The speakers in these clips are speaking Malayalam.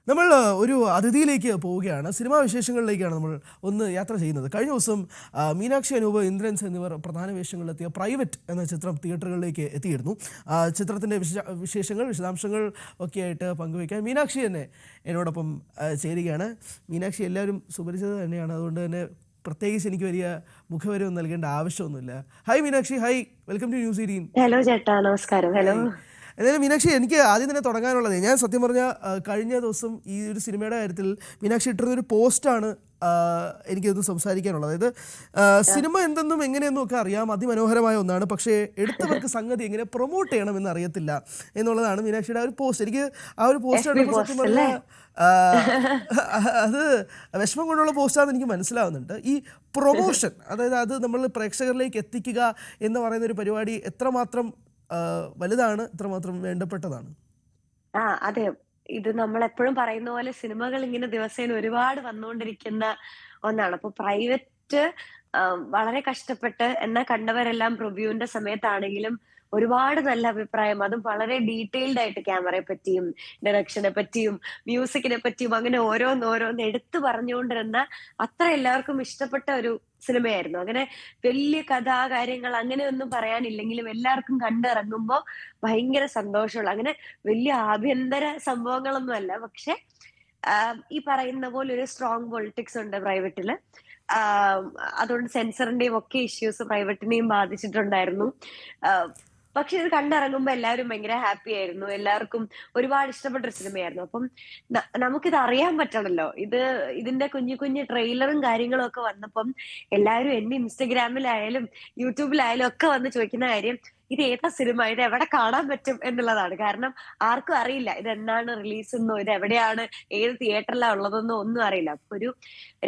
നമ്മൾ ഒരു അതിഥിയിലേക്ക് പോവുകയാണ്. സിനിമാ വിശേഷങ്ങളിലേക്കാണ് നമ്മൾ ഒന്ന് യാത്ര ചെയ്യുന്നത്. കഴിഞ്ഞ ദിവസം മീനാക്ഷി, അനൂപ്, ഇന്ദ്രൻസ് എന്നിവർ പ്രധാന വേഷങ്ങളിലെത്തിയ പ്രൈവറ്റ് എന്ന ചിത്രം തിയേറ്ററുകളിലേക്ക് എത്തിയിരുന്നു. ചിത്രത്തിൻ്റെ വിശേഷങ്ങൾ, വിശദാംശങ്ങൾ ഒക്കെ ആയിട്ട് പങ്കുവയ്ക്കാൻ മീനാക്ഷി തന്നെ എന്നോടൊപ്പം ചേരുകയാണ്. മീനാക്ഷി എല്ലാവരും സുപരിചിതം തന്നെയാണ്, അതുകൊണ്ട് തന്നെ പ്രത്യേകിച്ച് എനിക്ക് വലിയ മുഖവരവും നൽകേണ്ട ആവശ്യമൊന്നുമില്ല. Hi Meenakshi, hi, welcome to News 18. Hello ചേട്ടാ, നമസ്കാരം. ഹലോ. എന്തായാലും മീനാക്ഷി, എനിക്ക് ആദ്യം തന്നെ തുടങ്ങാനുള്ളത്, ഞാൻ സത്യം പറഞ്ഞാൽ കഴിഞ്ഞ ദിവസം ഈ ഒരു സിനിമയുടെ കാര്യത്തിൽ മീനാക്ഷി ഇട്ടിരുന്നൊരു പോസ്റ്റാണ് എനിക്കിത് സംസാരിക്കാനുള്ളത്. അതായത് സിനിമ എന്തെന്നും എങ്ങനെയെന്നും ഒക്കെ അറിയാം, അതിമനോഹരമായ ഒന്നാണ്, പക്ഷേ എടുത്തവർക്ക് സംഗതി എങ്ങനെ പ്രൊമോട്ട് ചെയ്യണമെന്ന് അറിയത്തില്ല എന്നുള്ളതാണ് മീനാക്ഷിയുടെ ആ ഒരു പോസ്റ്റ്. എനിക്ക് ആ ഒരു പോസ്റ്റ് സത്യം പറഞ്ഞാൽ അത് വിഷമം കൊണ്ടുള്ള പോസ്റ്റാണെന്ന് എനിക്ക് മനസ്സിലാവുന്നുണ്ട്. ഈ പ്രൊമോഷൻ, അതായത് അത് നമ്മൾ പ്രേക്ഷകരിലേക്ക് എത്തിക്കുക എന്ന് പറയുന്ന ഒരു പരിപാടി എത്രമാത്രം വലുതാണ്, എത്രമാത്രം വേണ്ടപ്പെട്ടതാണ്? അതെ. ഇത് നമ്മൾ എപ്പോഴും പറയുന്ന പോലെ സിനിമകൾ ഇങ്ങനെ ദിവസേന ഒരുപാട് വന്നുകൊണ്ടിരിക്കുന്ന ഒന്നാണ്. അപ്പൊ പ്രൈവറ്റ് വളരെ കഷ്ടപ്പെട്ട് എന്നാ കണ്ടവരെല്ലാം റിവ്യൂവിന്റെ സമയത്താണെങ്കിലും ഒരുപാട് നല്ല അഭിപ്രായം, അതും വളരെ ഡീറ്റെയിൽഡ് ആയിട്ട് ക്യാമറയെ പറ്റിയും ഡയറക്ഷനെ പറ്റിയും മ്യൂസിക്കിനെ പറ്റിയും അങ്ങനെ ഓരോന്ന് എടുത്തു പറഞ്ഞുകൊണ്ടിരുന്ന അത്ര എല്ലാവർക്കും ഇഷ്ടപ്പെട്ട ഒരു സിനിമയായിരുന്നു. അങ്ങനെ വലിയ കഥാകാര്യങ്ങൾ അങ്ങനെയൊന്നും പറയാനില്ലെങ്കിലും എല്ലാവർക്കും കണ്ടിറങ്ങുമ്പോ ഭയങ്കര സന്തോഷമുള്ള, അങ്ങനെ വലിയ ആഭ്യന്തര സംഭവങ്ങളൊന്നും അല്ല, പക്ഷെ ഈ പറയുന്ന പോലെ ഒരു സ്ട്രോങ് പൊളിറ്റിക്സ് ഉണ്ട് പ്രൈവറ്റില്. അതുകൊണ്ട് സെൻസറിന്റെയും ഒക്കെ ഇഷ്യൂസ് പ്രൈവറ്റിനെയും ബാധിച്ചിട്ടുണ്ടായിരുന്നു. പക്ഷെ ഇത് കണ്ടിറങ്ങുമ്പോ എല്ലാവരും ഭയങ്കര ഹാപ്പി ആയിരുന്നു. എല്ലാവർക്കും ഒരുപാട് ഇഷ്ടപ്പെട്ട ഒരു സിനിമയായിരുന്നു. അപ്പം നമുക്കിത് അറിയാൻ പറ്റണല്ലോ. ഇതിന്റെ കുഞ്ഞു കുഞ്ഞു ട്രെയിലറും കാര്യങ്ങളും ഒക്കെ വന്നപ്പം എല്ലാവരും എന്നെ ഇൻസ്റ്റഗ്രാമിലായാലും യൂട്യൂബിലായാലും ഒക്കെ വന്ന് ചോദിക്കുന്ന കാര്യം, ഇത് ഏതാ സിനിമ, ഇത് എവിടെ കാണാൻ പറ്റും എന്നുള്ളതാണ്. കാരണം ആർക്കും അറിയില്ല ഇത് എന്നാണ് റിലീസ് എന്നോ, ഇത് എവിടെയാണ്, ഏത് തിയേറ്ററിലാണ് ഉള്ളതെന്നോ ഒന്നും അറിയില്ല. അപ്പൊ ഒരു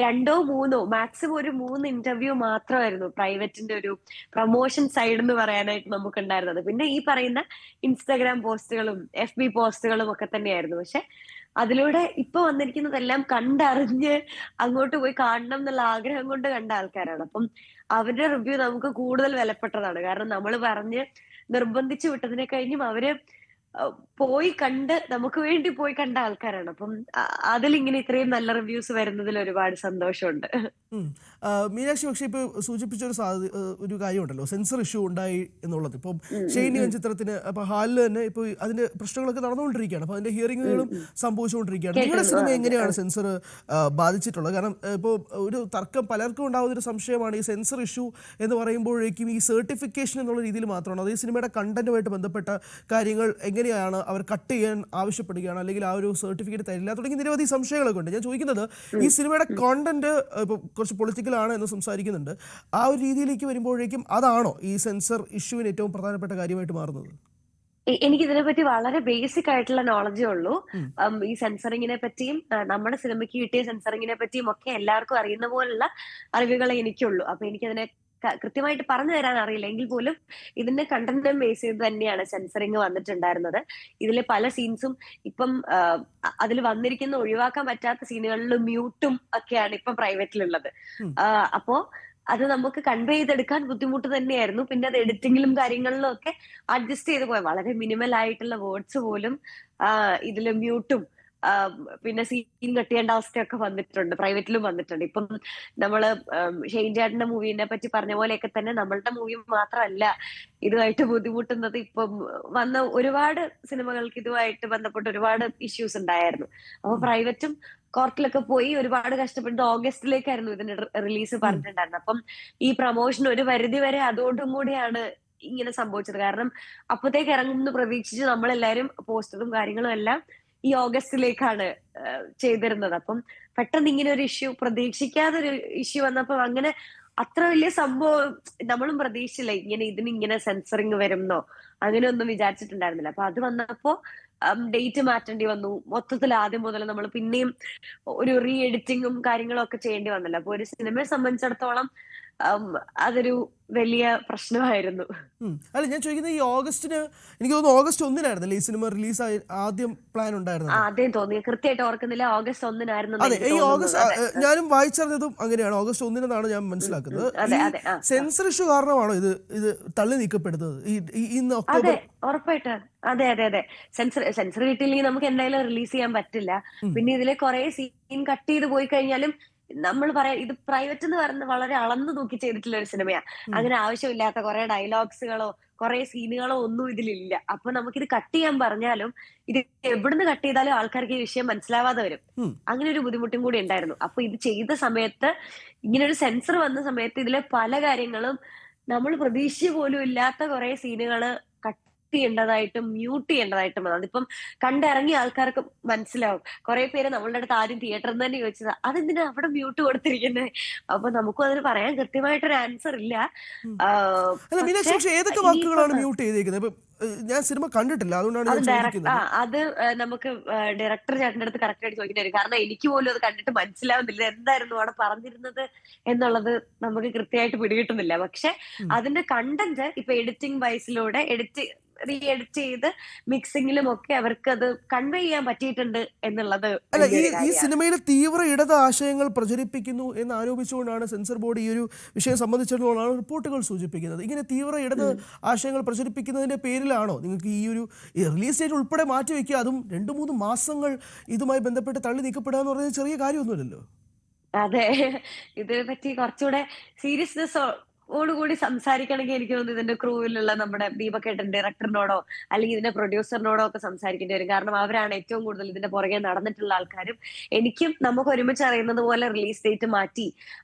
2-3 മാക്സിമം ഒരു 3 ഇന്റർവ്യൂ മാത്രമായിരുന്നു പ്രൈവറ്റിന്റെ ഒരു പ്രൊമോഷൻ സൈഡ് എന്ന് പറയാനായിട്ട് നമുക്ക് ഉണ്ടായിരുന്നത്. പിന്നെ ഈ പറയുന്ന ഇൻസ്റ്റാഗ്രാം പോസ്റ്റുകളും FB പോസ്റ്റുകളും ഒക്കെ തന്നെയായിരുന്നു. പക്ഷെ അതിലൂടെ ഇപ്പൊ വന്നിരിക്കുന്നതെല്ലാം കണ്ടറിഞ്ഞ് അങ്ങോട്ട് പോയി കാണണം എന്നുള്ള ആഗ്രഹം കൊണ്ട് കണ്ട ആൾക്കാരാണ്. അപ്പം അവരുടെ റിവ്യൂ നമുക്ക് കൂടുതൽ വിലപ്പെട്ടതാണ്. കാരണം നമ്മൾ പറഞ്ഞ് നിർബന്ധിച്ചു വിട്ടതിനെ കഴിഞ്ഞും അവര് പോയി കണ്ട് നമുക്ക് വേണ്ടി പോയി കണ്ട ആൾക്കാരാണ്. അപ്പം അതിലിങ്ങനെ ഇത്രയും നല്ല റിവ്യൂസ് വരുന്നതിൽ ഒരുപാട് സന്തോഷമുണ്ട്. മീനാക്ഷി, പക്ഷേ ഇപ്പോൾ സൂചിപ്പിച്ചൊരു ഒരു കാര്യമുണ്ടല്ലോ, സെൻസർ ഇഷ്യൂ ഉണ്ടായി എന്നുള്ളത്. ഇപ്പം ഷെയ്നിയൻ ചിത്രത്തിന് അപ്പോൾ ഹാളിൽ തന്നെ ഇപ്പോൾ അതിന്റെ പ്രശ്നങ്ങളൊക്കെ നടന്നുകൊണ്ടിരിക്കുകയാണ്, അപ്പോൾ അതിന്റെ ഹിയറിങ്ങുകളും സംഭവിച്ചുകൊണ്ടിരിക്കുകയാണ്. നിങ്ങളുടെ സിനിമ എങ്ങനെയാണ് സെൻസർ ബാധിച്ചിട്ടുള്ളത്? കാരണം ഇപ്പോൾ ഒരു തർക്കം പലർക്കും ഉണ്ടാകുന്ന ഒരു സംശയമാണ്, ഈ സെൻസർ ഇഷ്യൂ എന്ന് പറയുമ്പോഴേക്കും ഈ സർട്ടിഫിക്കേഷൻ എന്നുള്ള രീതിയിൽ മാത്രമാണ്, അത് ഈ സിനിമയുടെ കണ്ടന്റുമായിട്ട് ബന്ധപ്പെട്ട കാര്യങ്ങൾ എങ്ങനെയാണ് അവർ കട്ട് ചെയ്യാൻ ആവശ്യപ്പെടുകയാണ്, അല്ലെങ്കിൽ ആ ഒരു സർട്ടിഫിക്കറ്റ് തരില്ല, തുടങ്ങി നിരവധി സംശയങ്ങളൊക്കെ ഉണ്ട്. ഞാൻ ചോദിക്കുന്നത്, ഈ സിനിമയുടെ കോണ്ടന്റ് ഇപ്പോൾ കുറച്ച് പൊളിറ്റിക്കലാണ് എന്ന് സംസാരിക്കുന്നുണ്ട്, ആ ഒരു രീതിയിലേക്ക് വരുമ്പോഴേക്കും അതാണോ ഈ സെൻസർ ഇഷ്യൂവിന് ഏറ്റവും പ്രധാനപ്പെട്ട കാര്യമായിട്ട് മാറുന്നത്? എനിക്ക് ഇതിനെപ്പറ്റി വളരെ ബേസിക് ആയിട്ടുള്ള നോളജേ ഉള്ളൂ. ഈ സെൻസറിങ്ങിനെ പറ്റിയും നമ്മുടെ സിനിമയ്ക്ക് കിട്ടിയ സെൻസറിങ്ങിനെ പറ്റിയും ഒക്കെ എല്ലാവർക്കും അറിയുന്ന പോലുള്ള അറിവുകളെ എനിക്കുള്ളൂ. അപ്പൊ എനിക്കതിനെ കൃത്യമായിട്ട് പറഞ്ഞു തരാൻ അറിയില്ല എങ്കിൽ പോലും ഇതിന്റെ കണ്ടന്റും ബേസ് ചെയ്ത് തന്നെയാണ് സെൻസറിങ് വന്നിട്ടുണ്ടായിരുന്നത്. ഇതിലെ പല സീൻസും ഇപ്പം അതിൽ വന്നിരിക്കുന്ന ഒഴിവാക്കാൻ പറ്റാത്ത സീനുകളിൽ മ്യൂട്ടും ഒക്കെയാണ് ഇപ്പം പ്രൈവറ്റിലുള്ളത്. അപ്പോ അത് നമുക്ക് കൺവേ ചെയ്തെടുക്കാൻ ബുദ്ധിമുട്ട് തന്നെയായിരുന്നു. പിന്നെ അത് എഡിറ്റിംഗിലും കാര്യങ്ങളിലും ഒക്കെ അഡ്ജസ്റ്റ് ചെയ്ത് പോയ വളരെ മിനിമൽ ആയിട്ടുള്ള വേർഡ്സ് പോലും ഇതില് മ്യൂട്ടും പിന്നെ സീൻ കട്ട് ചെയ്യേണ്ട അവസ്ഥയൊക്കെ വന്നിട്ടുണ്ട്, പ്രൈവറ്റിലും വന്നിട്ടുണ്ട്. ഇപ്പം നമ്മള് ഷെയ്ൻ ചേട്ടന്റെ മൂവിനെ പറ്റി പറഞ്ഞ പോലെയൊക്കെ തന്നെ നമ്മളുടെ മൂവി മാത്രമല്ല ഇതുമായിട്ട് ബുദ്ധിമുട്ടുന്നത്. ഇപ്പം വന്ന ഒരുപാട് സിനിമകൾക്ക് ഇതുമായിട്ട് ബന്ധപ്പെട്ട് ഒരുപാട് ഇഷ്യൂസ് ഉണ്ടായിരുന്നു. അപ്പൊ പ്രൈവറ്റും കോർട്ടിലൊക്കെ പോയി ഒരുപാട് കഷ്ടപ്പെട്ട് ഓഗസ്റ്റിലേക്കായിരുന്നു ഇതിന്റെ റിലീസ് പറഞ്ഞിട്ടുണ്ടായിരുന്നത്. അപ്പം ഈ പ്രൊമോഷൻ ഒരു പരിധി വരെ അതോടും കൂടിയാണ് ഇങ്ങനെ സംഭവിച്ചത്. കാരണം അപ്പത്തേക്ക് ഇറങ്ങുമെന്ന് പ്രതീക്ഷിച്ച് നമ്മളെല്ലാരും പോസ്റ്ററും കാര്യങ്ങളും എല്ലാം ഈ ഓഗസ്റ്റിലേക്കാണ് ചെയ്തിരുന്നത്. അപ്പം പെട്ടെന്ന് ഇങ്ങനെ ഒരു ഇഷ്യൂ, പ്രതീക്ഷിക്കാതെ ഒരു ഇഷ്യൂ വന്നപ്പോ അങ്ങനെ അത്ര വലിയ സംഭവം നമ്മളും പ്രതീക്ഷിച്ചില്ല. ഇതിനിങ്ങനെ സെൻസറിങ് വരുന്നോ അങ്ങനെ ഒന്നും വിചാരിച്ചിട്ടുണ്ടായിരുന്നില്ല. അപ്പൊ അത് വന്നപ്പോ ഡേറ്റ് മാറ്റേണ്ടി വന്നു. മൊത്തത്തിൽ ആദ്യം മുതൽ നമ്മൾ പിന്നെയും ഒരു റീ എഡിറ്റിങ്ങും കാര്യങ്ങളും ഒക്കെ ചെയ്യേണ്ടി വന്നല്ലോ. അപ്പൊ ഒരു സിനിമയെ സംബന്ധിച്ചിടത്തോളം ഉം, അതൊരു വലിയ പ്രശ്നമായിരുന്നു. അല്ല ഞാൻ ചോദിക്കുന്നത് ഈ ഓഗസ്റ്റിന് എനിക്ക് തോന്നുന്നു ഓഗസ്റ്റ് 1-നായിരുന്നല്ലേ ഈ സിനിമ റിലീസ് ആദ്യം പ്ലാൻ ഉണ്ടായിരുന്നത്. ആദ്യം തോന്നി, കൃത്യമായിട്ട് ഓർക്കുന്നില്ല, August 1-നായിരുന്നു അതെ, എനിക്ക് ഈ തോന്നുന്നത്. ഓഗസ്റ്റ് അതെ. ഞാനും വായിച്ചറിഞ്ഞതും അങ്ങനെയാണ്, ഓഗസ്റ്റ് 1-നാണ് ഞാൻ മനസ്സിലാക്കുന്നത്. ഈ അതെ അതെ സെൻസർ ഇഷ്യൂ കാരണമാണോ ഇത് തള്ളി നീക്കപ്പെടുന്നത് ഇന്ന് അതെ, ഒക്ടോബർ? ഉറപ്പായിട്ട്. അതെ അതെ അതെ. സെൻസർ കിട്ടിയില്ലെങ്കിൽ നമുക്ക് എന്തായാലും റിലീസ് ചെയ്യാൻ പറ്റില്ല. ഉം. പിന്നെ ഇതിലെ കുറെ സീൻ കട്ട് ചെയ്ത് പോയി കഴിഞ്ഞാലും നമ്മൾ പറയാം, ഇത് പ്രൈവറ്റ് എന്ന് പറയുന്നത് വളരെ അളന്നു നോക്കി ചെയ്തിട്ടുള്ള ഒരു സിനിമയാ. ഉം. അങ്ങനെ ആവശ്യമില്ലാത്ത കുറെ ഡയലോഗ്സുകളോ കുറെ സീനുകളോ ഒന്നും ഇതിലില്ല. അപ്പൊ നമുക്കിത് കട്ട് ചെയ്യാൻ പറഞ്ഞാലും ഇത് എവിടുന്ന് കട്ട് ചെയ്താലും ആൾക്കാർക്ക് ഈ വിഷയം മനസ്സിലാവാതെ വരും. ഉം. അങ്ങനെ ഒരു ബുദ്ധിമുട്ടും കൂടി ഉണ്ടായിരുന്നു. അപ്പൊ ഇത് ചെയ്ത സമയത്ത്, ഇങ്ങനെ ഒരു സെൻസർ വന്ന സമയത്ത് ഇതിലെ പല കാര്യങ്ങളും നമ്മൾ പ്രതീക്ഷിച്ച പോലും ഇല്ലാത്ത കുറെ സീനുകള് കട്ട് ചെയ്യേണ്ടതായിട്ടും മ്യൂട്ട് ചെയ്യേണ്ടതായിട്ടും വന്നു. അതിപ്പം കണ്ടിറങ്ങിയ ആൾക്കാർക്ക് മനസ്സിലാവും. കുറെ പേര് നമ്മളുടെ അടുത്ത് ആദ്യം തിയേറ്ററിൽ നിന്ന് തന്നെ ചോദിച്ചത് അതെന്തിനാ അവിടെ മ്യൂട്ട് കൊടുത്തിരിക്കുന്നത്. അപ്പൊ നമുക്കും അതിന് പറയാൻ കൃത്യമായിട്ടൊരു ആൻസർ ഇല്ല. ഉം. ആഹ് അല്ല മീനാക്ഷി, പക്ഷെ പക്ഷെ ഏതൊക്കെ ഇനിയിപ്പം വാക്കുകളാണ് മ്യൂട്ട് ചെയ്തേക്കുന്നത്? ഇപ്പൊ ഞാൻ സിനിമ കണ്ടിട്ടില്ല, അതുകൊണ്ടാണ് അത് ഞാൻ ചോദിക്കുന്നത്. അത് നമുക്ക് ഡയറക്ടർ ചേട്ടന്റെ അടുത്ത് കറക്റ്റ് ആയിട്ട് ചോദിക്കേണ്ടി വരും. കാരണം എനിക്ക് പോലും അത് കണ്ടിട്ട് മനസ്സിലാവുന്നില്ല എന്തായിരുന്നു അവിടെ പറഞ്ഞിരുന്നത് എന്നുള്ളത് നമുക്ക് കൃത്യമായിട്ട് പിടികിട്ടുന്നില്ല. പക്ഷെ ഉം. അതിന്റെ കണ്ടന്റ് ഇപ്പൊ എഡിറ്റിംഗ് വൈസിലൂടെ റീ എഡിറ്റ് ചെയ്ത് മിക്സിംഗിലും ഒക്കെ അവർക്ക് അത് കൺവേ ചെയ്യാൻ പറ്റിയിട്ടുണ്ട് എന്നുള്ളത് അല്ല, ഈ വലിയൊരു ഈ കാര്യമാണ്. സിനിമയിൽ തീവ്ര ഇടത് ആശയങ്ങൾ പ്രചരിപ്പിക്കുന്നു എന്ന് ആരോപിച്ചുകൊണ്ടാണ് സെൻസർ ബോർഡ് ഈ ഒരു വിഷയം സംബന്ധിച്ചിടത്തോളാണ് റിപ്പോർട്ടുകൾ സൂചിപ്പിക്കുന്നത്. ഇങ്ങനെ തീവ്ര ഇടത് ആശയങ്ങൾ പ്രചരിപ്പിക്കുന്നതിന്റെ പേരിലാണോ നിങ്ങൾക്ക് ഈ ഒരു റിലീസ് ഡേറ്റ് ഉൾപ്പെടെ മാറ്റിവെക്കുക, അതും 2-3 മാസങ്ങൾ ഇതുമായി ബന്ധപ്പെട്ട് തള്ളി നീക്കപ്പെടുക എന്ന് പറയുന്നത് ചെറിയ കാര്യമൊന്നുമില്ലല്ലോ. അതെ, ഇതിനെ പറ്റി കുറച്ചുകൂടെ സീരിയസ്നെസ് ഓടുകൂടി സംസാരിക്കണമെങ്കിൽ എനിക്ക് തോന്നുന്നു ഇതിന്റെ ക്രൂവിലുള്ള നമ്മുടെ ദീപക്കേട്ടൻ ഡയറക്ടറിനോടോ അല്ലെങ്കിൽ ഇതിന്റെ പ്രൊഡ്യൂസറിനോടോ ഒക്കെ സംസാരിക്കേണ്ടി വരും. കാരണം അവരാണ് ഏറ്റവും കൂടുതൽ ഇതിന്റെ പുറകെ നടന്നിട്ടുള്ള ആൾക്കാരും. എനിക്കും നമുക്ക് ഒരുമിച്ച് അറിയുന്നത് പോലെ റിലീസ് ഡേറ്റ് മാറ്റി.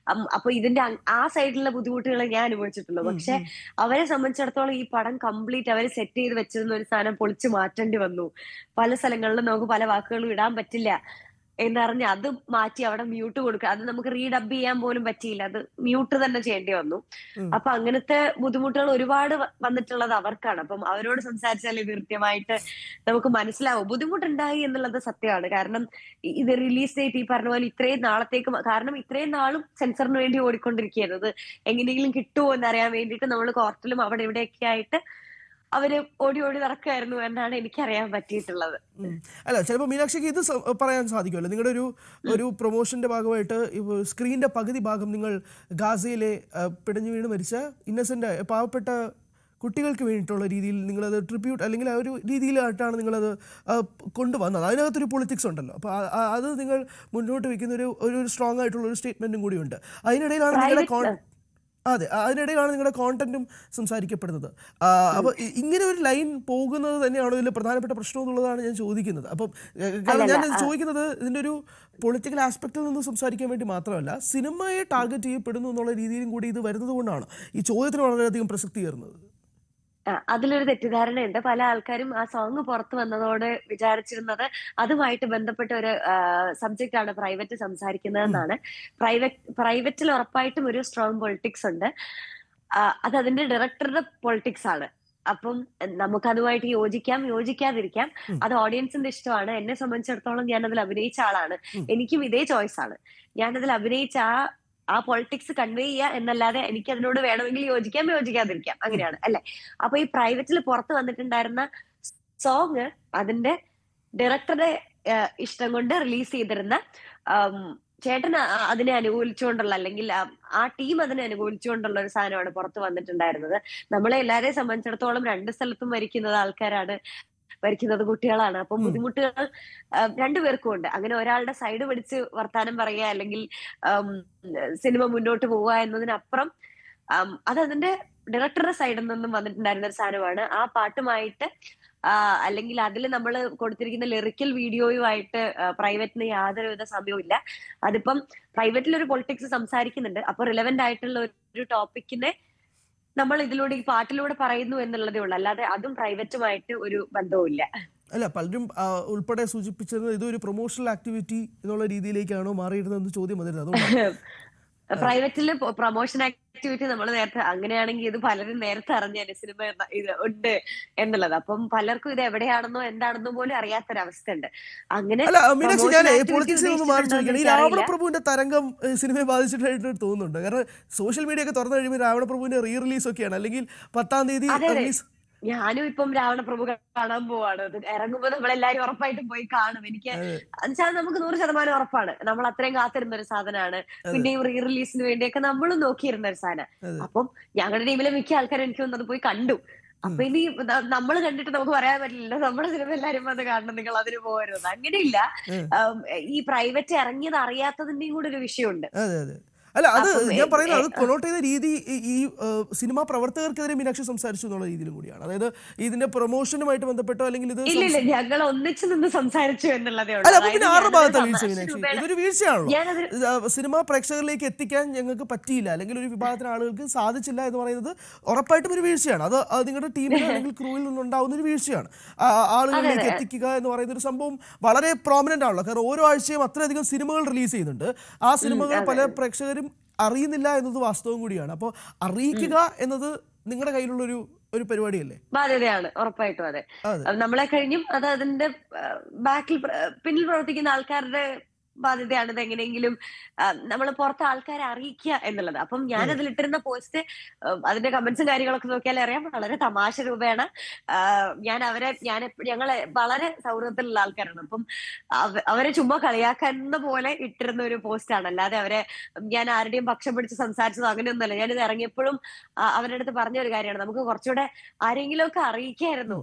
അപ്പൊ ഇതിന്റെ ആ സൈഡിലുള്ള ബുദ്ധിമുട്ടുകൾ ഞാൻ അനുഭവിച്ചിട്ടുള്ളൂ. ഉം. പക്ഷെ ഉം. അവരെ സംബന്ധിച്ചിടത്തോളം ഈ പടം കംപ്ലീറ്റ് അവർ സെറ്റ് ചെയ്ത് വെച്ചിരുന്ന ഒരു സാധനം പൊളിച്ചു മാറ്റേണ്ടി വന്നു. പല സ്ഥലങ്ങളിലും നമുക്ക് പല വാക്കുകളും ഇടാൻ പറ്റില്ല എന്നറിഞ്ഞ് അത് മാറ്റി അവിടെ മ്യൂട്ട് കൊടുക്കുക. അത് നമുക്ക് റീഡബ് ചെയ്യാൻ പോലും പറ്റിയില്ല, അത് മ്യൂട്ട് തന്നെ ചെയ്യേണ്ടി വന്നു. ഉം. അപ്പൊ അങ്ങനത്തെ ബുദ്ധിമുട്ടുകൾ ഒരുപാട് വന്നിട്ടുള്ളത് അവർക്കാണ്. അപ്പം അവരോട് സംസാരിച്ചാൽ ഇത് കൃത്യമായിട്ട് നമുക്ക് മനസ്സിലാവും. ബുദ്ധിമുട്ടുണ്ടായി എന്നുള്ളത് സത്യമാണ്. കാരണം ഇത് റിലീസ് ഡേറ്റ് ഈ പറഞ്ഞ പോലെ ഇത്രയും നാളത്തേക്ക്, കാരണം ഇത്രയും നാളും സെൻസറിന് വേണ്ടി ഓടിക്കൊണ്ടിരിക്കുകയായിരുന്നു. ഇത് എങ്ങനെയെങ്കിലും കിട്ടുമോ എന്നറിയാൻ വേണ്ടിയിട്ട് നമ്മൾ കോർട്ടിലും അവിടെ ഇവിടെയൊക്കെ ആയിട്ട് അവര് ഓടി ഓടി നടക്കുമായിരുന്നു എന്നാണ് എനിക്കറിയാൻ പറ്റിയിട്ടുള്ളത്. അല്ല, ചിലപ്പോൾ മീനാക്ഷിക്ക് ഇത് പറയാൻ സാധിക്കുമല്ലോ, നിങ്ങളുടെ ഒരു പ്രൊമോഷന്റെ ഭാഗമായിട്ട് സ്ക്രീനിന്റെ പകുതി ഭാഗം നിങ്ങൾ ഗാസയിലെ പിടഞ്ഞു വീണ് മരിച്ച ഇന്നസെന്റ് പാവപ്പെട്ട കുട്ടികൾക്ക് വേണ്ടിയിട്ടുള്ള രീതിയിൽ നിങ്ങളത് ട്രിബ്യൂട്ട് അല്ലെങ്കിൽ ആ ഒരു രീതിയിലായിട്ടാണ് നിങ്ങളത് കൊണ്ടുവന്നത്. അതിനകത്തൊരു പൊളിറ്റിക്സ് ഉണ്ടല്ലോ. അപ്പോൾ അത് നിങ്ങൾ മുന്നോട്ട് വയ്ക്കുന്ന ഒരു സ്ട്രോങ് ആയിട്ടുള്ള ഒരു സ്റ്റേറ്റ്മെന്റും കൂടിയുണ്ട്. അതിനിടയിലാണ് നിങ്ങളുടെ അതിനിടയിലാണ് നിങ്ങളുടെ കോണ്ടന്റും സംസാരിക്കപ്പെടുന്നത്. അപ്പോൾ ഇങ്ങനെ ഒരു ലൈൻ പോകുന്നത് തന്നെയാണോ ഇതിൽ പ്രധാനപ്പെട്ട പ്രശ്നം എന്നുള്ളതാണ് ഞാൻ ചോദിക്കുന്നത്. അപ്പം കാരണം ഞാൻ ചോദിക്കുന്നത് ഇതിൻ്റെ ഒരു പൊളിറ്റിക്കൽ ആസ്പെക്റ്റിൽ നിന്ന് സംസാരിക്കാൻ വേണ്ടി മാത്രമല്ല, സിനിമയെ ടാർഗറ്റ് ചെയ്യപ്പെടുന്നു എന്നുള്ള രീതിയിലും കൂടി ഇത് വരുന്നത് കൊണ്ടാണ് ഈ ചോദ്യത്തിന് വളരെയധികം പ്രസക്തി കയറുന്നത്. അതിലൊരു തെറ്റിദ്ധാരണയുണ്ട്. പല ആൾക്കാരും ആ സോങ് പുറത്തു വന്നതോടെ വിചാരിച്ചിരുന്നത് അതുമായിട്ട് ബന്ധപ്പെട്ട ഒരു സബ്ജക്റ്റ് ആണ് പ്രൈവറ്റ് സംസാരിക്കുന്നതെന്നാണ്. പ്രൈവറ്റിൽ ഉറപ്പായിട്ടും ഒരു സ്ട്രോങ് പൊളിറ്റിക്സ് ഉണ്ട്. അത് അതിന്റെ ഡയറക്ടറുടെ പൊളിറ്റിക്സ് ആണ്. അപ്പം നമുക്കതുമായിട്ട് യോജിക്കാതിരിക്കാം. അത് ഓഡിയൻസിന്റെ ഇഷ്ടമാണ്. എന്നെ സംബന്ധിച്ചിടത്തോളം ഞാൻ അതിൽ അഭിനയിച്ച ആളാണ്. എനിക്കും ഇതേ ചോയ്സ് ആണ്. ഞാനതിൽ അഭിനയിച്ച ആ പൊളിറ്റിക്സ് കൺവേ ചെയ്യുക എന്നല്ലാതെ എനിക്ക് അതിനോട് വേണമെങ്കിൽ യോജിക്കാതിരിക്കാം. അങ്ങനെയാണ് അല്ലെ? അപ്പൊ ഈ പ്രൈവറ്റിൽ പുറത്ത് വന്നിട്ടുണ്ടായിരുന്ന സോങ് അതിന്റെ ഡയറക്ടറുടെ ഇഷ്ടം കൊണ്ട് റിലീസ് ചെയ്തിരുന്ന ചേട്ടൻ അതിനെ അനുകൂലിച്ചുകൊണ്ടുള്ള, അല്ലെങ്കിൽ ആ ടീം അതിനെ അനുകൂലിച്ചുകൊണ്ടുള്ള ഒരു സാധനമാണ് പുറത്ത് വന്നിട്ടുണ്ടായിരുന്നത്. നമ്മളെ എല്ലാവരെയും സംബന്ധിച്ചിടത്തോളം 2 സ്ഥലത്തും മരിക്കുന്നത് ആൾക്കാരാണ്, ഭരിക്കുന്നത് കുട്ടികളാണ്. അപ്പൊ ബുദ്ധിമുട്ടുകൾ രണ്ടുപേർക്കും ഉണ്ട്. അങ്ങനെ ഒരാളുടെ സൈഡ് പിടിച്ച് വർത്താനം പറയുക അല്ലെങ്കിൽ സിനിമ മുന്നോട്ട് പോവുക എന്നതിനപ്പുറം അത് അതിന്റെ ഡയറക്ടറുടെ സൈഡിൽ നിന്നും വന്നിട്ടുണ്ടായിരുന്ന ഒരു സാധനമാണ്. ആ പാട്ടുമായിട്ട് അല്ലെങ്കിൽ അതിൽ നമ്മൾ കൊടുത്തിരിക്കുന്ന ലിറിക്കൽ വീഡിയോയുമായിട്ട് പ്രൈവറ്റിന് യാതൊരുവിധ സമയവും ഇല്ല. അതിപ്പം പ്രൈവറ്റിൽ ഒരു പൊളിറ്റിക്സ് സംസാരിക്കുന്നുണ്ട്, അപ്പൊ റിലവന്റ് ആയിട്ടുള്ള ഒരു ടോപ്പിക്കിനെ നമ്മൾ ഇതിലൂടെ ഈ പാട്ടിലൂടെ പറയുന്നു എന്നുള്ളതേ ഉള്ളൂ. അല്ലാതെ അതും പ്രൈവറ്റുമായിട്ട് ഒരു ബന്ധവുമില്ല. അല്ല, പലരും ഉൾപ്പെടെ സൂചിപ്പിച്ചത് ഇതൊരു പ്രൊമോഷണൽ ആക്ടിവിറ്റി എന്നുള്ള രീതിയിലേക്കാണോ മാറിയിരുന്നതെന്ന് ചോദ്യം വന്നിരുന്നത്. പ്രൈവറ്റില് പ്രൊമോഷൻ ആക്ടിവിറ്റി നമ്മൾ നേരത്തെ അങ്ങനെയാണെങ്കിൽ ഇത് പലരും നേരത്തെ അറിഞ്ഞേനെ സിനിമ ഇത് ഉണ്ട് എന്നുള്ളത്. അപ്പം പലർക്കും ഇത് എവിടെയാണെന്നോ എന്താണെന്നോ പോലും അറിയാത്തൊരവസ്ഥ ഉണ്ട്. അങ്ങനെ അല്ല മീനാക്ഷി, ഞാൻ പ്രൊമോഷൻ ആക്ടിവിറ്റി പൊളിറ്റിക്സിൽ ഒന്ന് മാറി ചോദിക്കണം. ഈ എനിക്കറിയില്ല. രാവണപ്രഭുവിന്റെ തരംഗം സിനിമയെ ബാധിച്ചിട്ടായിട്ട് തോന്നുന്നുണ്ട്. കാരണം സോഷ്യൽ മീഡിയ ഒക്കെ തുറന്നു കഴിയുമ്പോൾ രാവണപ്രഭുവിന്റെ റീ റിലീസ് ഒക്കെയാണ്, അല്ലെങ്കിൽ 10-ാം തീയതി അതെ അതെ, റിലീസ്. ഞാനും ഇപ്പം രാവണപ്രഭു കാണാൻ പോവാണ്. അത് ഇറങ്ങുമ്പോ നമ്മളെല്ലാരും ഉറപ്പായിട്ടും പോയി കാണും. എനിക്ക് എന്നുവെച്ചാൽ നമുക്ക് 100% ഉറപ്പാണ്. നമ്മൾ അത്രയും കാത്തിരുന്ന ഒരു സാധനമാണ്. പിന്നെയും റീ റിലീസിന് വേണ്ടിയൊക്കെ നമ്മളും നോക്കിയിരുന്ന ഒരു സാധനം. അപ്പം ഞങ്ങളുടെ ടീമിലെ മിക്ക ആൾക്കാരും എനിക്ക് അത് പോയി കണ്ടു. അപ്പൊ ഇനി നമ്മൾ കണ്ടിട്ട് നമുക്ക് പറയാൻ പറ്റില്ലല്ലോ നമ്മുടെ സിനിമ എല്ലാരും വന്ന് കാണണം, നിങ്ങൾ അതിന് പോകരുത്. അങ്ങനെയില്ല. ഈ പ്രൈവറ്റ് ഇറങ്ങിയത് അറിയാത്തതിന്റെയും കൂടെ ഒരു വിഷയമുണ്ട്. അല്ല, അത് ഞാൻ പറയുന്നത് അത് കൊണോട്ട് ചെയ്ത രീതി ഈ സിനിമാ പ്രവർത്തകർക്കെതിരെ മീനാക്ഷി സംസാരിച്ചു എന്നുള്ള രീതിയിലും കൂടിയാണ്. അതായത് ഇതിന്റെ പ്രൊമോഷനുമായിട്ട് ബന്ധപ്പെട്ടോ അല്ലെങ്കിൽ ഇത് ഇല്ല, ഞങ്ങൾ ഒന്നിച്ചു നിന്ന് സംസാരിച്ചു എന്നുള്ളതേ അല്ല, അപ്പൊ പിന്നെ ആരുടെ ഭാഗത്താണ് വീഴ്ച മീനാക്ഷി? ഇതൊരു വീഴ്ചയാണല്ലോ. സിനിമാ പ്രേക്ഷകരിലേക്ക് എത്തിക്കാൻ ഞങ്ങൾക്ക് പറ്റിയില്ല, അല്ലെങ്കിൽ ഒരു വിഭാഗത്തിന് ആളുകൾക്ക് സാധിച്ചില്ല എന്ന് പറയുന്നത് ഉറപ്പായിട്ടും ഒരു വീഴ്ചയാണ്. അത് നിങ്ങളുടെ ടീമിൽ അല്ലെങ്കിൽ ക്രൂവിൽ നിന്നുണ്ടാവുന്ന ഒരു വീഴ്ചയാണ്. ആളുകളിലേക്ക് എത്തിക്കുക എന്ന് പറയുന്ന ഒരു സംഭവം വളരെ പ്രോമിനന്റ് ആണല്ലോ. കാരണം ഓരോ ആഴ്ചയും അത്രയധികം സിനിമകൾ റിലീസ് ചെയ്യുന്നുണ്ട്. ആ സിനിമകൾ പല പ്രേക്ഷകരും അറിയുന്നില്ല എന്നത് വാസ്തവം കൂടിയാണ്. അപ്പോൾ അറിയിക്കുക എന്നത് നിങ്ങളുടെ കയ്യിലുള്ള ഒരു പരിപാടിയല്ലേ? ബാധ്യതയാണ്, ഉറപ്പായിട്ടും. അതെ, നമ്മളെ കഴിഞ്ഞും അത് അതിന്റെ പിന്നിൽ പ്രവർത്തിക്കുന്ന ആൾക്കാരുടെ ബാധ്യതയാണ്. ഇത് എങ്ങനെയെങ്കിലും നമ്മൾ പുറത്തെ ആൾക്കാരെ അറിയിക്കുക എന്നുള്ളത്. അപ്പം ഞാൻ അതിലിട്ടിരുന്ന പോസ്റ്റ് അതിന്റെ കമന്റ്സും കാര്യങ്ങളൊക്കെ നോക്കിയാൽ അറിയാം, വളരെ തമാശ രൂപേണ ഞങ്ങളെ വളരെ സൗഹൃദത്തിലുള്ള ആൾക്കാരാണ്. അപ്പം അവരെ ചുമ്മാ കളിയാക്കുന്ന പോലെ ഇട്ടിരുന്ന ഒരു പോസ്റ്റാണ്. അല്ലാതെ ഞാൻ ആരുടെയും പക്ഷം പിടിച്ച് സംസാരിച്ചതോ അങ്ങനെയൊന്നുമല്ല. ഞാനിത് ഇറങ്ങിയപ്പോഴും അവരുടെ അടുത്ത് പറഞ്ഞ ഒരു കാര്യമാണ്, നമുക്ക് കുറച്ചുകൂടെ ആരെങ്കിലും ഒക്കെ അറിയിക്കായിരുന്നു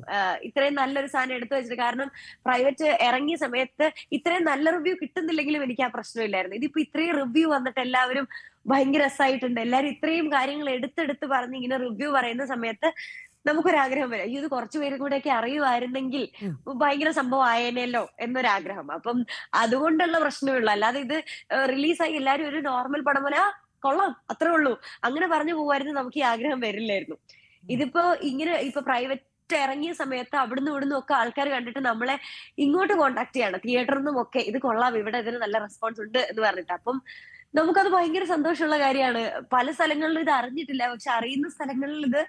ഇത്രയും നല്ലൊരു സാധനം എടുത്തു വെച്ചിട്ട്. കാരണം പ്രൈവറ്റ് ഇറങ്ങിയ സമയത്ത് ഇത്രയും നല്ല റിവ്യൂ കിട്ടുന്നില്ലെങ്കിൽ എനിക്ക് ആ പ്രശ്നമില്ലായിരുന്നു. ഇതിപ്പോ ഇത്രയും റിവ്യൂ വന്നിട്ട് എല്ലാവരും ഭയങ്കര രസമായിട്ടുണ്ട്, എല്ലാവരും ഇത്രയും കാര്യങ്ങൾ എടുത്തെടുത്ത് പറഞ്ഞ് ഇങ്ങനെ റിവ്യൂ പറയുന്ന സമയത്ത് നമുക്കൊരാഗ്രഹം വരും, ഇത് കുറച്ചുപേരും കൂടെയൊക്കെ അറിയുമായിരുന്നെങ്കിൽ ഭയങ്കര സംഭവം ആയേനല്ലോ എന്നൊരാഗ്രഹം. അപ്പം അതുകൊണ്ടുള്ള പ്രശ്നമേ ഉള്ളൂ. അല്ലാതെ ഇത് റിലീസായി എല്ലാവരും ഒരു നോർമൽ പടം പോലെ കൊള്ളാം അത്രേ ഉള്ളൂ അങ്ങനെ പറഞ്ഞു പോവായിരുന്നു, നമുക്ക് ഈ ആഗ്രഹം വരില്ലായിരുന്നു. ഇതിപ്പോ ഇപ്പൊ പ്രൈവറ്റ് ഇറങ്ങിയ സമയത്ത് അവിടുന്ന് ഇവിടുന്നും ഒക്കെ ആൾക്കാർ കണ്ടിട്ട് നമ്മളെ ഇങ്ങോട്ട് കോണ്ടാക്ട് ചെയ്യണം, തിയേറ്ററിൽ നിന്നും ഒക്കെ ഇത് കൊള്ളാം, ഇവിടെ ഇതിന് നല്ല റെസ്പോൺസ് ഉണ്ട് എന്ന് പറഞ്ഞിട്ട്. അപ്പം നമുക്കത് ഭയങ്കര സന്തോഷമുള്ള കാര്യമാണ്. പല സ്ഥലങ്ങളിലും ഇത് അറിഞ്ഞിട്ടില്ല, പക്ഷെ അറിയുന്ന സ്ഥലങ്ങളിൽ ഇത്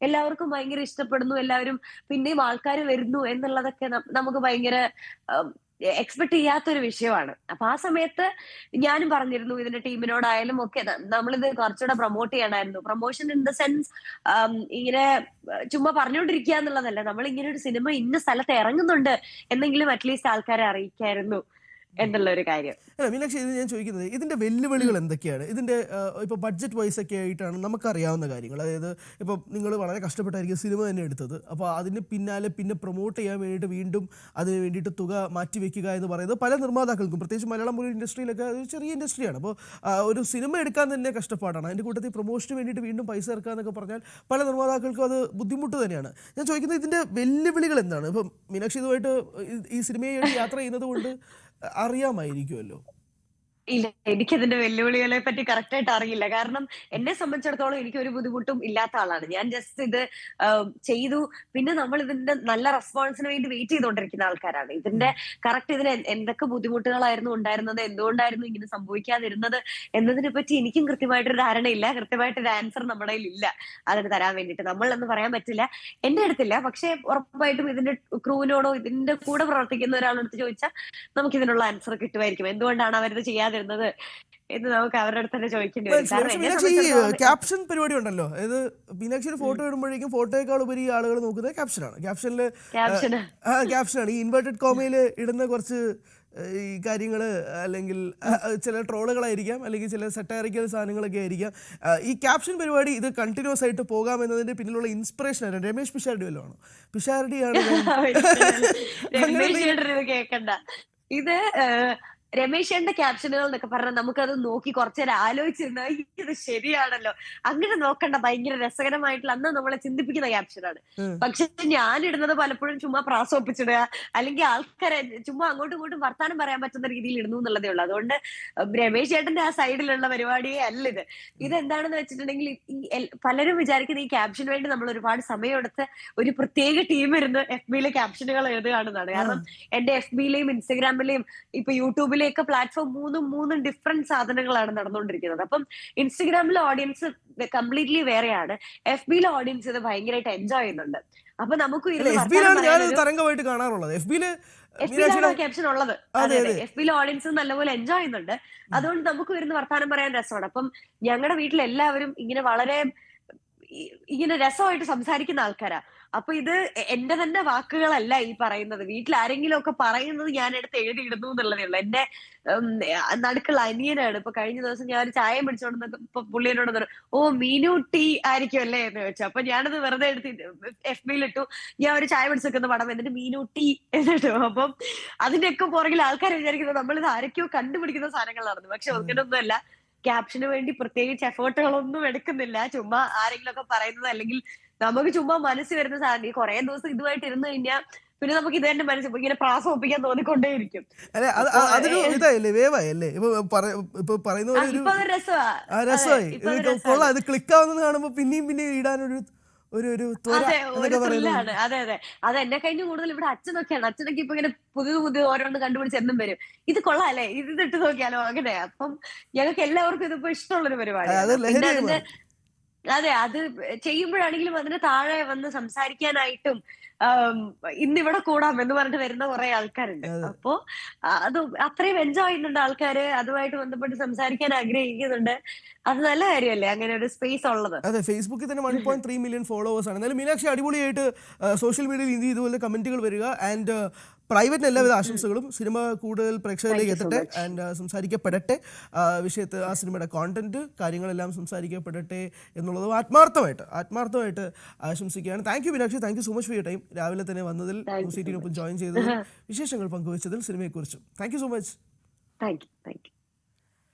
എല്ലാവർക്കും ഭയങ്കര ഇഷ്ടപ്പെടുന്നു, എല്ലാവരും പിന്നെയും ആൾക്കാർ വരുന്നു എന്നുള്ളതൊക്കെ നമുക്ക് ഭയങ്കര എക്സ്പെക്ട് ചെയ്യാത്തൊരു വിഷയമാണ്. അപ്പൊ ആ സമയത്ത് ഞാനും പറഞ്ഞിരുന്നു ഇതിന്റെ ടീമിനോടായാലും ഒക്കെ നമ്മളിത് കുറച്ചുകൂടെ പ്രൊമോട്ട് ചെയ്യണമായിരുന്നു. പ്രൊമോഷൻ ഇൻ ദ സെൻസ് ഇങ്ങനെ ചുമ്മാ പറഞ്ഞുകൊണ്ടിരിക്കുക എന്നുള്ളതല്ല, നമ്മൾ ഇങ്ങനെ ഒരു സിനിമ ഇന്ന സ്ഥലത്ത് ഇറങ്ങുന്നുണ്ട് എന്നെങ്കിലും അറ്റ്ലീസ്റ്റ് ആൾക്കാരെ അറിയിക്കായിരുന്നു എന്നുള്ള ഒരു കാര്യം. മീനാക്ഷി, ഇത് ഞാൻ ചോദിക്കുന്നത് ഇതിന്റെ വെല്ലുവിളികൾ എന്തൊക്കെയാണ്? ഇതിന്റെ ഇപ്പൊ ബഡ്ജറ്റ് വൈസ് ഒക്കെ ആയിട്ടാണ് നമുക്കറിയാവുന്ന കാര്യങ്ങൾ. അതായത് ഇപ്പൊ നിങ്ങൾ വളരെ കഷ്ടപ്പെട്ടായിരിക്കും സിനിമ തന്നെ എടുത്തത്. അപ്പോൾ അതിന് പിന്നാലെ പിന്നെ പ്രൊമോട്ട് ചെയ്യാൻ വേണ്ടിയിട്ട് വീണ്ടും അതിന് വേണ്ടിയിട്ട് തുക മാറ്റിവെക്കുക എന്ന് പറയുന്നത് പല നിർമ്മാതാക്കൾക്കും, പ്രത്യേകിച്ച് മലയാളം മൂവി ഇൻഡസ്ട്രിയിലൊക്കെ ഒരു ചെറിയ ഇൻഡസ്ട്രിയാണ്. അപ്പോൾ ഒരു സിനിമ എടുക്കാൻ തന്നെ കഷ്ടപ്പാടാണ്. അതിൻ്റെ കൂട്ടത്തിൽ പ്രൊമോഷന് വേണ്ടിയിട്ട് വീണ്ടും പൈസ ഇറക്കുക എന്നൊക്കെ പറഞ്ഞാൽ പല നിർമ്മാതാക്കൾക്കും അത് ബുദ്ധിമുട്ട് തന്നെയാണ്. ഞാൻ ചോദിക്കുന്നത് ഇതിന്റെ വെല്ലുവിളികൾ എന്താണ്? ഇപ്പം മീനാക്ഷി ഇതുമായിട്ട് ഈ സിനിമയായിട്ട് യാത്ര ചെയ്യുന്നത് കൊണ്ട് അറിയാമായിരിക്കുമല്ലോ. ഇല്ല, എനിക്കതിന്റെ വെല്ലുവിളികളെ പറ്റി കറക്റ്റ് ആയിട്ട് അറിയില്ല. കാരണം എന്നെ സംബന്ധിച്ചിടത്തോളം എനിക്ക് ഒരു ബുദ്ധിമുട്ടും ഇല്ലാത്ത ആളാണ് ഞാൻ. ജസ്റ്റ് ഇത് ചെയ്തു, പിന്നെ നമ്മൾ ഇതിന്റെ നല്ല റെസ്പോൺസിന് വേണ്ടി വെയിറ്റ് ചെയ്തുകൊണ്ടിരിക്കുന്ന ആൾക്കാരാണ്. ഇതിന്റെ കറക്റ്റ് ഇതിന് എന്തൊക്കെ ബുദ്ധിമുട്ടുകളായിരുന്നു ഉണ്ടായിരുന്നത്, എന്തുകൊണ്ടായിരുന്നു ഇങ്ങനെ സംഭവിക്കാതിരുന്നത് എന്നതിനെ പറ്റി എനിക്കും കൃത്യമായിട്ടൊരു ധാരണയില്ല. കൃത്യമായിട്ടൊരു ആൻസർ നമ്മുടെ കയ്യിൽ ഇല്ല അതിന് തരാൻ വേണ്ടിയിട്ട്. നമ്മളെന്ന് പറയാൻ പറ്റില്ല, എന്റെ അടുത്തില്ല. പക്ഷെ ഉറപ്പായിട്ടും ഇതിന്റെ ക്രൂവിനോടോ ഇതിന്റെ കൂടെ പ്രവർത്തിക്കുന്ന ഒരാളെടുത്ത് ചോദിച്ചാൽ നമുക്ക് ഇതിനുള്ള ആൻസർ കിട്ടുമായിരിക്കും. എന്തുകൊണ്ടാണ് അവരിത് ചെയ്യാതിരുന്നത് എന്ന് നമുക്ക് അവരുടെ അടുത്ത് തന്നെ ചോദിക്കേണ്ടി വരും. ക്യാപ്ഷൻ പരിപാടി ഉണ്ടല്ലോ, അതായത് മീനാക്ഷി ഫോട്ടോ ഇടുമ്പോഴേക്കും ഫോട്ടോയേക്കാൾ ഉപരി ആളുകൾ നോക്കുന്നത് ക്യാപ്ഷനാണ്. ക്യാപ്ഷനാണ് ഈ ഇൻവേർട്ടഡ് കോമയിൽ ഇടുന്ന കുറച്ച് ഈ കാര്യങ്ങൾ, അല്ലെങ്കിൽ ചില ട്രോളുകളായിരിക്കാം, അല്ലെങ്കിൽ ചില സറ്റയറിക്കൽ സാധനങ്ങളൊക്കെ ആയിരിക്കാം. ഈ ക്യാപ്ഷൻ പരിപാടി ഇത് കണ്ടിന്യൂസ് ആയിട്ട് പോകാമെന്നതിന്റെ പിന്നിലുള്ള ഇൻസ്പിറേഷൻ ആണ് രമേശ് പിഷാരടി വല്ലതും ആണോ? പിഷാരടിയാണ് കേൾക്കണ്ട. ഇത് രമേശന്റെ ക്യാപ്ഷനുകൾ എന്നൊക്കെ പറഞ്ഞാൽ നമുക്കത് നോക്കി കുറച്ചേരം ആലോചിച്ചിരുന്ന ഇത് ശരിയാണല്ലോ, അങ്ങനെ നോക്കണ്ട, ഭയങ്കര രസകരമായിട്ടുള്ള അന്ന് നമ്മളെ ചിന്തിപ്പിക്കുന്ന ക്യാപ്ഷനാണ്. പക്ഷെ ഞാൻ ഇടുന്നത് പലപ്പോഴും ചുമ്മാ പ്രാസൊപ്പിച്ചിടുക, അല്ലെങ്കിൽ ആൾക്കാരെ ചുമ്മാ അങ്ങോട്ടും ഇങ്ങോട്ടും വർത്താനം പറയാൻ പറ്റുന്ന രീതിയിൽ ഇടുന്നു എന്നുള്ളതേ ഉള്ളൂ. അതുകൊണ്ട് രമേശ് ചേട്ടന്റെ ആ സൈഡിലുള്ള പരിപാടിയെ അല്ല ഇത്. ഇതെന്താണെന്ന് വെച്ചിട്ടുണ്ടെങ്കിൽ പലരും വിചാരിക്കുന്ന ഈ ക്യാപ്ഷന് വേണ്ടി നമ്മൾ ഒരുപാട് സമയമെടുത്ത് ഒരു പ്രത്യേക ടീം ഇരുന്ന് FB-യിലെ ക്യാപ്ഷനുകൾ എഴുതുകയാണെന്നാണ്. കാരണം എന്റെ FB-യിലെയും ഇൻസ്റ്റഗ്രാമിലെയും ഇപ്പൊ യൂട്യൂബിലെ യൂട്യൂബിലേക്ക് പ്ലാറ്റ്ഫോം മൂന്നും ഡിഫറെന്റ് സാധനങ്ങളാണ് നടന്നുകൊണ്ടിരിക്കുന്നത്. അപ്പം ഇൻസ്റ്റഗ്രാമിലെ ഓഡിയൻസ് കംപ്ലീറ്റ്ലി വേറെയാണ്, FBയിലെ ഓഡിയൻസ് ഇത് ഭയങ്കരമായിട്ട് എൻജോയ് ചെയ്യുന്നുണ്ട്. അപ്പൊ നമുക്ക് FBയിലാണ് ഞാൻ തരംഗമായിട്ട് കാണാറുള്ളത്. FBയിലാണ് ക്യാപ്ഷൻ ഉള്ളത്. അതെ അതെ, FBയിലെ ഓഡിയൻസ് നല്ലപോലെ എൻജോയ് ചെയ്യുന്നുണ്ട്. അതുകൊണ്ട് നമുക്ക് വരുന്ന വർത്താനം പറയാൻ രസമാണ്. അപ്പം ഞങ്ങളുടെ വീട്ടിലെല്ലാവരും ഇങ്ങനെ രസമായിട്ട് സംസാരിക്കുന്ന ആൾക്കാരാ. അപ്പൊ ഇത് എന്റെ തന്നെ വാക്കുകളല്ല ഈ പറയുന്നത്. വീട്ടിൽ ആരെങ്കിലും ഒക്കെ പറയുന്നത് ഞാൻ എടുത്ത് എഴുതിയിടുന്നു എന്നുള്ളതേ ഉള്ളൂ. എന്റെ നടുക്കുള്ള അനിയനാണ്. ഇപ്പൊ കഴിഞ്ഞ ദിവസം ഞാൻ ഒരു ചായ പിടിച്ചോണ്ട് ഇപ്പൊ പുള്ളിയോട് പറഞ്ഞു, ഓ മീനു ടീ ആയിരിക്കും അല്ലേ എന്ന് ചോദിച്ചു. അപ്പൊ ഞാനത് വെറുതെ എടുത്ത് FBയിൽ ഇട്ടു, ഞാൻ ഒരു ചായ പിടിച്ചെക്കുന്ന പടം, എന്നിട്ട് മീനു ടീ എന്നിട്ടു. അപ്പം അതിന്റെയൊക്കെ പുറകിൽ ആൾക്കാർ വിചാരിക്കുന്നത് നമ്മളിത് ആരൊക്കെയോ കണ്ടുപിടിക്കുന്ന സാധനങ്ങളാണെന്ന്. പക്ഷെ അങ്ങനെയൊന്നുമല്ല. ക്യാപ്ഷന് വേണ്ടി പ്രത്യേകിച്ച് എഫേർട്ടുകളൊന്നും എടുക്കുന്നില്ല. ചുമ്മാ ആരെങ്കിലും ഒക്കെ പറയുന്നത്, അല്ലെങ്കിൽ നമുക്ക് ചുമ്മാ മനസ്സിൽ വരുന്ന സാധനം. ഈ കുറെ ദിവസം ഇതുമായിട്ട് ഇരുന്ന് കഴിഞ്ഞാൽ പിന്നെ നമുക്ക് ഇത് തന്നെ മനസ്സിൽ ഇങ്ങനെ പ്രാസം ഒപ്പിക്കാൻ തോന്നിക്കൊണ്ടേയിരിക്കും. ക്ലിക്ക് ആവുന്നത് കാണുമ്പോ പിന്നെയും ഇടാനൊരു അതെ, അത് എന്നെ കഴിഞ്ഞ് കൂടുതൽ ഇവിടെ അച്ഛനൊക്കെയാണ്. അച്ഛനൊക്കെ ഇപ്പൊ ഇങ്ങനെ പുതിയ ഓരോന്ന് കണ്ടുപിടിച്ച് എന്നും വരും, ഇത് കൊള്ളാല്ലേ, ഇത് ഇട്ട് നോക്കിയാലോ, അങ്ങനെ. അപ്പം ഞങ്ങൾക്ക് എല്ലാവർക്കും ഇതിപ്പോ ഇഷ്ടമുള്ളൊരു പരിപാടി. അതെ, അത് ചെയ്യുമ്പോഴാണെങ്കിലും അതിന് താഴെ വന്ന് സംസാരിക്കാനായിട്ടും ഇന്നിവിടെ കൂടാം എന്ന് പറഞ്ഞിട്ട് വരുന്ന കുറെ ആൾക്കാരുണ്ട്. അപ്പോ അത് അത്രയും എൻജോയ് ചെയ്യുന്നുണ്ട് ആൾക്കാര്, അതുമായിട്ട് ബന്ധപ്പെട്ട് സംസാരിക്കാൻ ആഗ്രഹിക്കുന്നുണ്ട്. അത് നല്ല കാര്യമല്ലേ അങ്ങനെ ഒരു സ്പേസ് ഉള്ളത്. അതെ, ഫേസ്ബുക്കിൽ തന്നെ 1.3 മില്യൺ ഫോളോവേഴ്സ് ആണ്. എന്നാലും മീനാക്ഷി അടിപൊളിയായിട്ട് സോഷ്യൽ മീഡിയയിൽ ഇതുപോലെ കമന്റുകൾ വരിക. ആൻഡ് പ്രൈവറ്റിന് എല്ലാവിധ ആശംസകളും. സിനിമ കൂടുതൽ പ്രേക്ഷകരിലേക്ക് എത്തട്ടെ ആൻഡ് സംസാരിക്കപ്പെടട്ടെ. വിഷയത്ത് ആ സിനിമയുടെ കോണ്ടന്റ് കാര്യങ്ങളെല്ലാം സംസാരിക്കപ്പെടട്ടെ എന്നുള്ളത് ആത്മാർത്ഥമായിട്ട് ആശംസിക്കുകയാണ്. Thank you Meenakshi, thank you so much for your time. രാവിലെ തന്നെ വന്നതിൽ, ന്യൂസ് 18 ജോയിൻ ചെയ്തതിൽ, വിശേഷങ്ങൾ പങ്കുവച്ചതിൽ, സിനിമയെക്കുറിച്ചും thank you so much. Thank U.